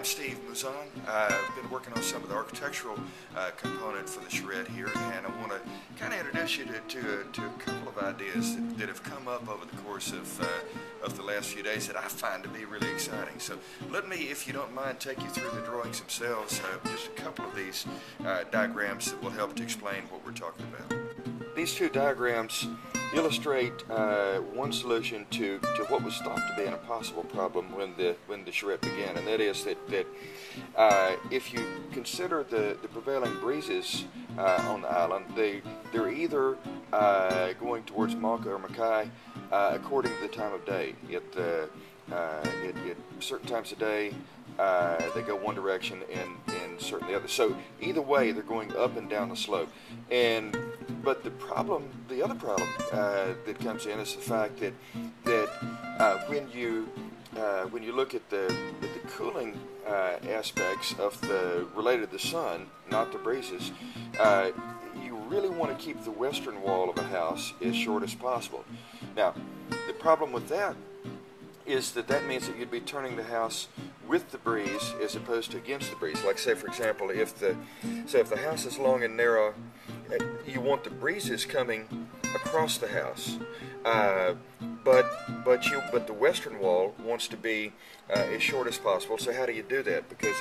I'm Steve Mouzon. I've been working on some of the architectural component for the charrette here, and I want to kind of introduce you to a couple of ideas that have come up over the course of the last few days that I find to be really exciting. So let me, if you don't mind, take you through the drawings themselves, just a couple of these diagrams that will help to explain what we're talking about. These two diagrams illustrate one solution to what was thought to be an impossible problem when the charrette began, and that is that if you consider the prevailing breezes on the island, they're either going towards Mauka or Mackay according to the time of day. At certain times of day, they go one direction and certain the other. So either way, they're going up and down the slope. But the other problem that comes in is the fact that when you look at the cooling aspects of related to the sun, not the breezes, you really want to keep the western wall of a house as short as possible. Now, the problem with that is that means that you'd be turning the house with the breeze as opposed to against the breeze. Like, say for example, if the house is long and narrow, you want the breezes coming across the house, but the western wall wants to be as short as possible. So how do you do that? Because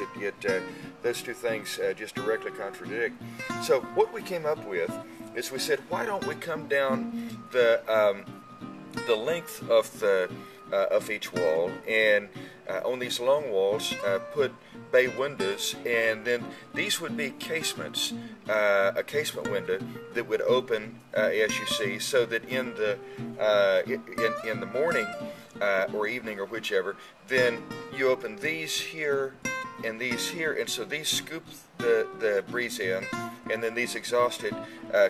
those two things just directly contradict. So what we came up with is we said, why don't we come down the length of each wall, and on these long walls put bay windows, and then these would be casements, a casement window that would open as you see, so that in the morning or evening or whichever, then you open these here and these here, and so these scoop the breeze in, and then these exhausted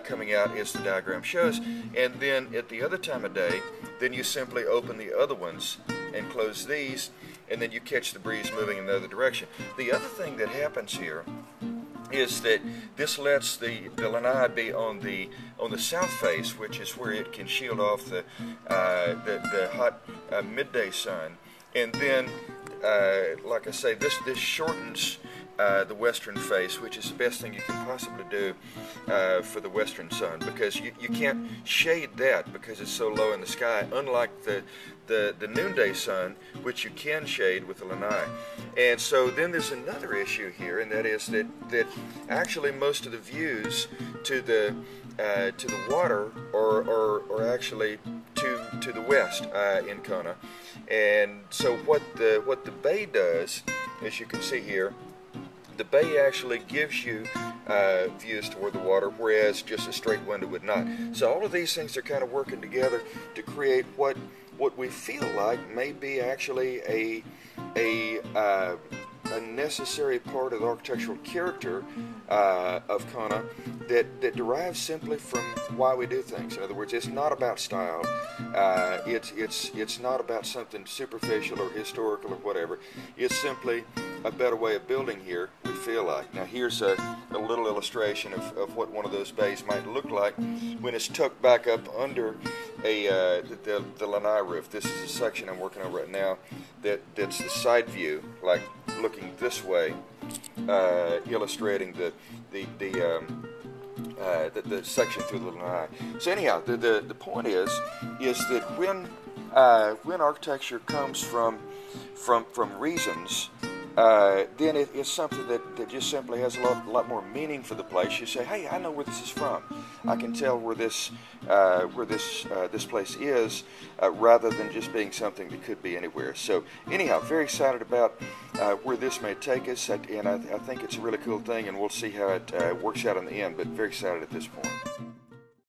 coming out as the diagram shows. And then at the other time of day, then you simply open the other ones and close these, and then you catch the breeze moving in the other direction. The other thing that happens here is that this lets the lanai be on the south face, which is where it can shield off the hot midday sun, and then like I say, this shortens the western face, which is the best thing you can possibly do for the western sun, because you can't shade that because it's so low in the sky, unlike the noonday sun, which you can shade with the lanai. And so then there's another issue here, and that is that actually most of the views to the water are actually to the west in Kona. And so what the bay does, as you can see here, the bay actually gives you views toward the water, whereas just a straight window would not. So all of these things are kind of working together to create what we feel like may be actually a necessary part of the architectural character of Kona that derives simply from why we do things. In other words, it's not about style. It's not about something superficial or historical or whatever. It's simply a better way of building here, we feel like. Now here's a little illustration of what one of those bays might look like when it's tucked back up under the lanai roof. This is a section I'm working on right now that's the side view, like looking this way, illustrating the section through the lanai. So anyhow, the point is that when architecture comes from reasons, then it's something that just simply has a lot more meaning for the place. You say, hey, I know where this is from. I can tell where this place is, rather than just being something that could be anywhere. So anyhow, very excited about where this may take us, and I think it's a really cool thing, and we'll see how it works out in the end, but very excited at this point.